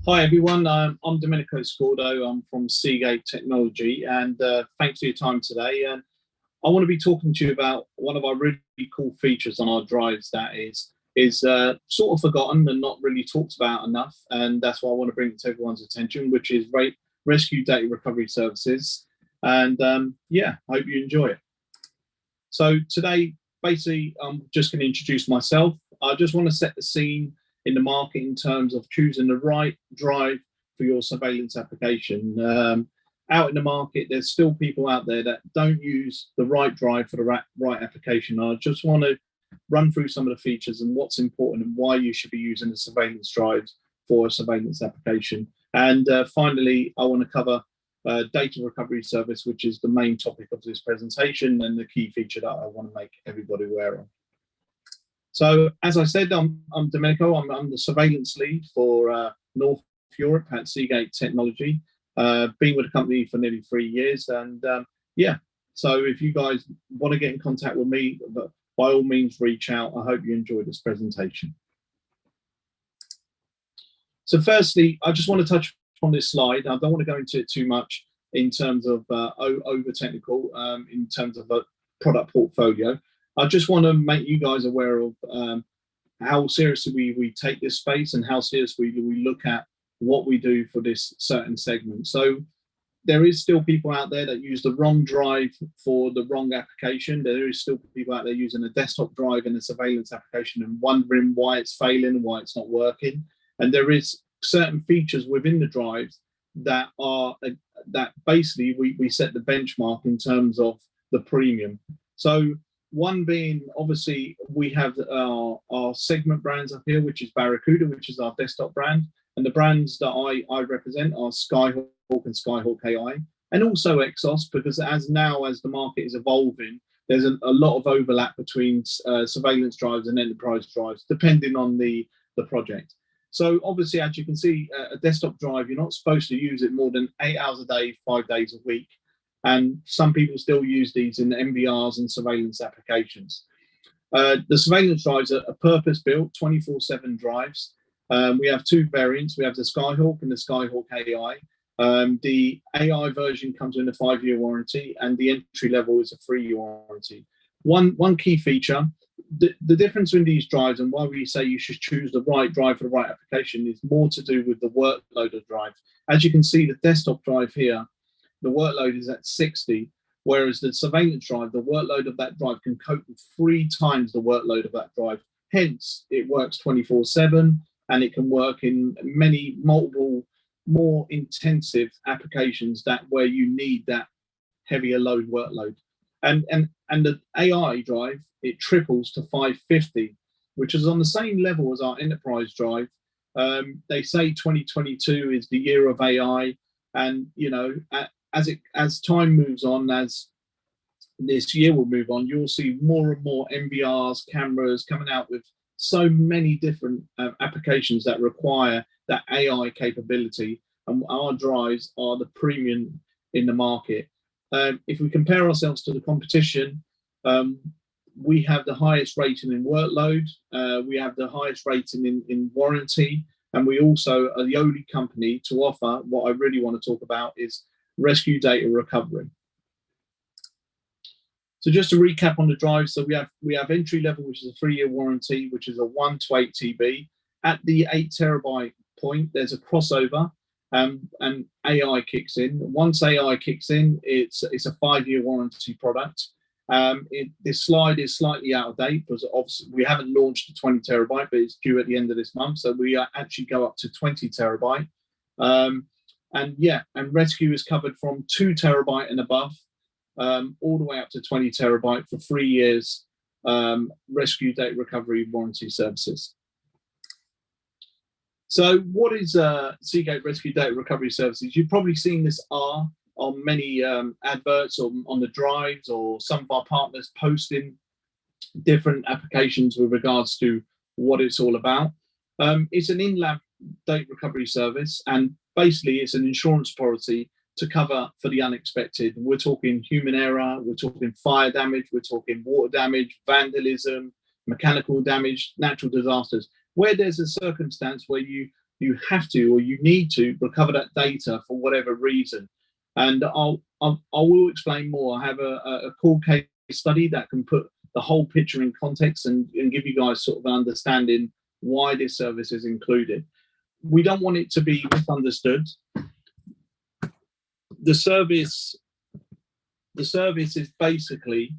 Hi everyone, I'm Domenico Scordo. I'm from Seagate Technology, and thanks for your time today. And I want to be talking to you about one of our really cool features on our drives that is sort of forgotten and not really talked about enough, and that's why I want to bring it to everyone's attention, which is rescue data recovery services. And yeah, I hope you enjoy it. So today, basically, I'm just going to introduce myself. I just want to set the scene in the market in terms of choosing the right drive for your surveillance application. Out in the market, there's still people out there that don't use the right drive for the right application. I just want to run through some of the features and what's important and why you should be using the surveillance drives for a surveillance application. And finally, I want to cover data recovery service, which is the main topic of this presentation and the key feature that I want to make everybody aware of. So, as I said, I'm Domenico. I'm the surveillance lead for North Europe at Seagate Technology. Been with the company for nearly 3 years, and yeah. So, if you guys want to get in contact with me, by all means, reach out. I hope you enjoy this presentation. So, firstly, I just want to touch on this slide. I don't want to go into it too much in terms of over technical, in terms of a product portfolio. I just want to make you guys aware of how seriously we take this space and how seriously we look at what we do for this certain segment. So there is still people out there that use the wrong drive for the wrong application. There is still people out there using a desktop drive in a surveillance application and wondering why it's failing and why it's not working. And there is certain features within the drives that are that basically we set the benchmark in terms of the premium. So one being, obviously, we have our segment brands up here, which is Barracuda, which is our desktop brand. And the brands that I represent are Skyhawk and Skyhawk AI, and also Exos, because as the market is evolving, there's a lot of overlap between surveillance drives and enterprise drives, depending on the project. So obviously, as you can see, a desktop drive, you're not supposed to use it more than 8 hours a day, 5 days a week. And some people still use these in MVRs and surveillance applications. The surveillance drives are purpose-built, 24/7 drives. We have two variants. We have the Skyhawk and the Skyhawk AI. The AI version comes with a 5-year warranty, and the entry level is a 3-year warranty. One key feature, the difference in these drives and why we say you should choose the right drive for the right application is more to do with the workload of the drive. As you can see, the desktop drive here, the workload is at 60, whereas the surveillance drive, the workload of that drive can cope with 3 times the workload of that drive. Hence, it works 24/7, and it can work in multiple, more intensive applications where you need that heavier load workload. And the AI drive, it triples to 550, which is on the same level as our enterprise drive. They say 2022 is the year of AI, and as time moves on, as this year will move on, you'll see more and more MVRs, cameras coming out with so many different applications that require that AI capability, and our drives are the premium in the market. If we compare ourselves to the competition, we have the highest rating in workload, we have the highest rating in warranty, and we also are the only company to offer what I really want to talk about is rescue data recovery. So just to recap on the drive, so we have entry level, which is a 3-year warranty, which is a 1 to 8 TB. At the 8 terabyte point, there's a crossover, and AI kicks in. Once AI kicks in, it's a 5-year warranty product. This slide is slightly out of date because obviously we haven't launched the 20 terabyte, but it's due at the end of this month. So we actually go up to 20 terabyte. And rescue is covered from 2 terabyte and above, all the way up to 20 terabyte for 3 years rescue data recovery warranty services. So what is Seagate Rescue Data Recovery Services? You've probably seen this R on many adverts or on the drives, or some of our partners posting different applications with regards to what it's all about. It's an in-lab data recovery service, and basically it's an insurance policy to cover for the unexpected. We're talking human error, we're talking fire damage, we're talking water damage, vandalism, mechanical damage, natural disasters. Where there's a circumstance where you have to, or you need to recover that data for whatever reason. And I will explain more. I have a cool case study that can put the whole picture in context and give you guys sort of an understanding why this service is included. We don't want it to be misunderstood. The service is basically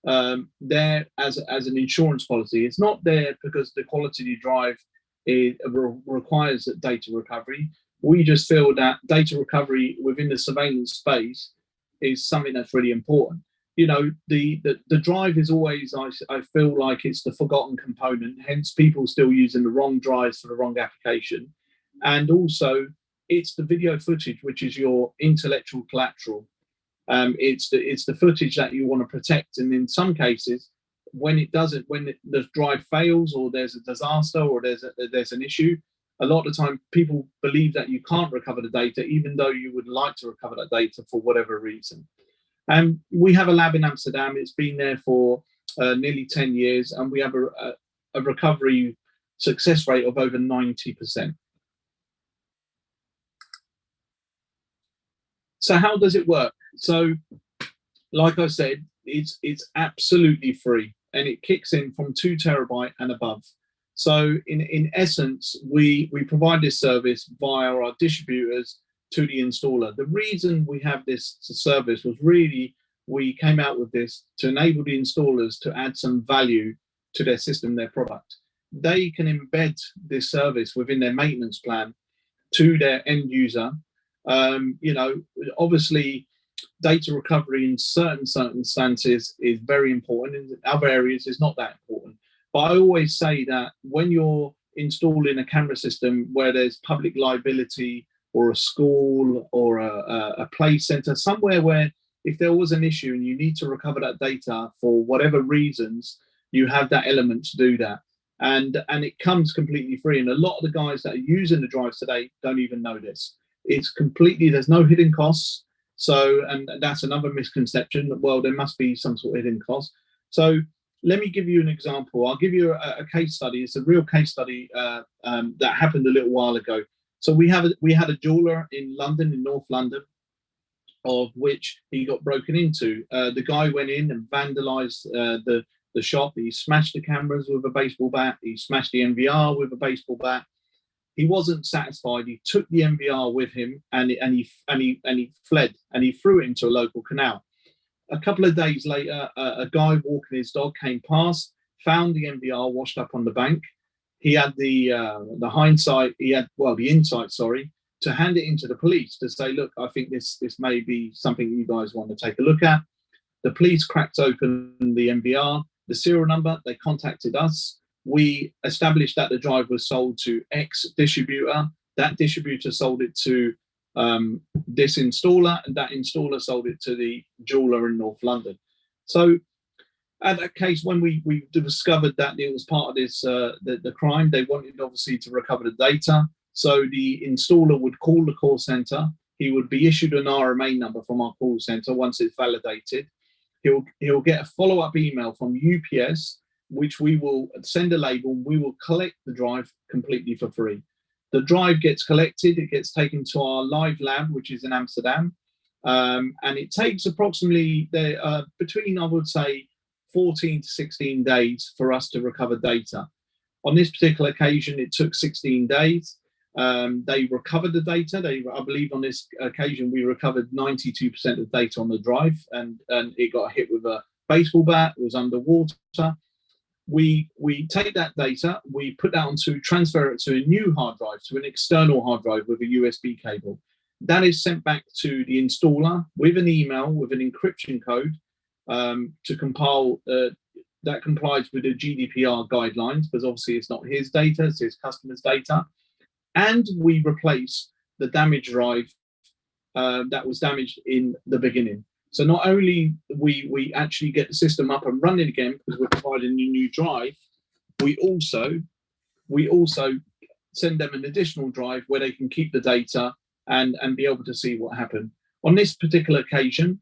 there as an insurance policy. It's not there because the quality of the drive requires data recovery. We just feel that data recovery within the surveillance space is something that's really important. You know, the drive is always, I feel like it's the forgotten component, hence people still using the wrong drives for the wrong application. And also, it's the video footage, which is your intellectual collateral. It's the footage that you want to protect. And in some cases, when the drive fails, or there's a disaster, or there's an issue, a lot of the time people believe that you can't recover the data, even though you would like to recover that data for whatever reason. And we have a lab in Amsterdam. It's been there for nearly 10 years, and we have a recovery success rate of over 90%. So how does it work? So, like I said, it's absolutely free, and it kicks in from 2 terabyte and above. So in essence, we provide this service via our distributors to the installer. The reason we have this service was really, we came out with this to enable the installers to add some value to their system, their product. They can embed this service within their maintenance plan to their end user. You know, obviously, data recovery in certain circumstances is very important. In other areas, it's not that important. But I always say that when you're installing a camera system where there's public liability, or a school, or a play center, somewhere where if there was an issue and you need to recover that data for whatever reasons, you have that element to do that. And it comes completely free. And a lot of the guys that are using the drives today don't even know this. It's completely, there's no hidden costs. So, and that's another misconception that, well, there must be some sort of hidden cost. So let me give you an example. I'll give you a case study. It's a real case study that happened a little while ago. So we had a jeweler in London, in North London, of which he got broken into. The guy went in and vandalized the shop. He smashed the cameras with a baseball bat. He smashed the NVR with a baseball bat. He wasn't satisfied. He took the NVR with him and he fled, and he threw it into a local canal. A couple of days later, a guy walking his dog came past, found the NVR washed up on the bank. He had the insight, to hand it into the police to say, look, I think this may be something you guys want to take a look at. The police cracked open the NVR, the serial number. They contacted us. We established that the drive was sold to X distributor. That distributor sold it to this installer, and that installer sold it to the jeweler in North London. So at that case, when we discovered that it was part of this the crime, they wanted obviously to recover the data. So the installer would call the call center. He would be issued an RMA number from our call center. Once it's validated, he'll get a follow-up email from UPS, which we will send a label. We will collect the drive completely for free. The drive gets collected. It gets taken to our live lab, which is in Amsterdam, and it takes approximately between, I would say, 14 to 16 days for us to recover data. On this particular occasion, it took 16 days. They recovered the data. I believe on this occasion, we recovered 92% of data on the drive, and it got hit with a baseball bat. It was underwater. We take that data, we put that transfer it to a new hard drive, to an external hard drive with a USB cable. That is sent back to the installer with an email with an encryption code to compile that complies with the GDPR guidelines, because obviously it's not his data, it's his customer's data. And we replace the damaged drive that was damaged in the beginning. So not only we actually get the system up and running again because we're providing a new drive, we also send them an additional drive where they can keep the data and be able to see what happened. On this particular occasion,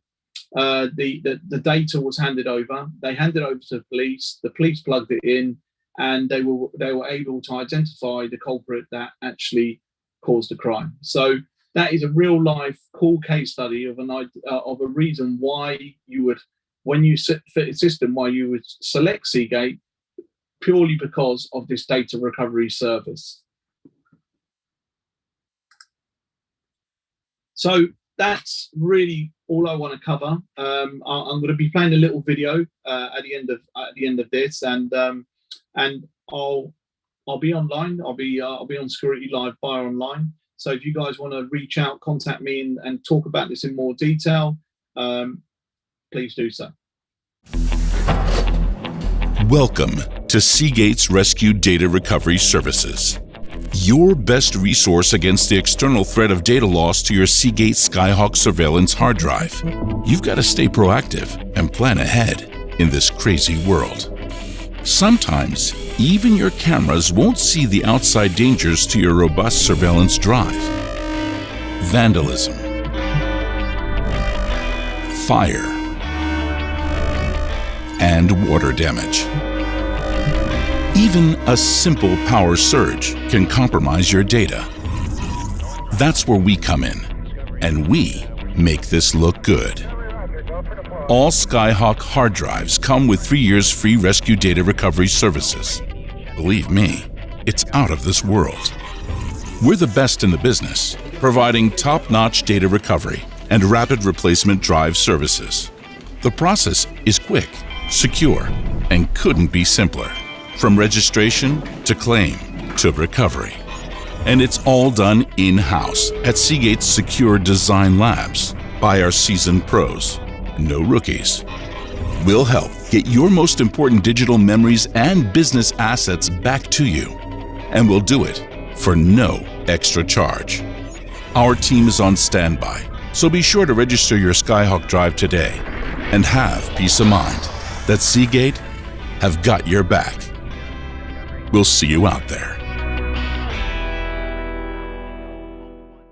the data was handed over. They handed it over to the police. The police plugged it in, and they were able to identify the culprit that actually caused the crime. So that is a real life cool case study of a reason why you would, when you fit a system, why you would select Seagate, purely because of this data recovery service. So that's really all I want to cover. I'm going to be playing a little video at the end of this, and I'll be online. I'll be on Security Live Fire Online. So if you guys want to reach out, contact me, and talk about this in more detail, please do so. Welcome to Seagate's Rescue Data Recovery Services, your best resource against the external threat of data loss to your Seagate Skyhawk surveillance hard drive. You've got to stay proactive and plan ahead in this crazy world. Sometimes, even your cameras won't see the outside dangers to your robust surveillance drive. Vandalism, fire, and water damage. Even a simple power surge can compromise your data. That's where we come in, and we make this look good. All Skyhawk hard drives come with 3 years free rescue data recovery services. Believe me, it's out of this world. We're the best in the business, providing top-notch data recovery and rapid replacement drive services. The process is quick, secure, and couldn't be simpler. From registration to claim to recovery. And it's all done in-house at Seagate's Secure Design Labs by our seasoned pros. No rookies. We'll help get your most important digital memories and business assets back to you. And we'll do it for no extra charge. Our team is on standby, so be sure to register your Skyhawk drive today and have peace of mind that Seagate have got your back. We'll see you out there.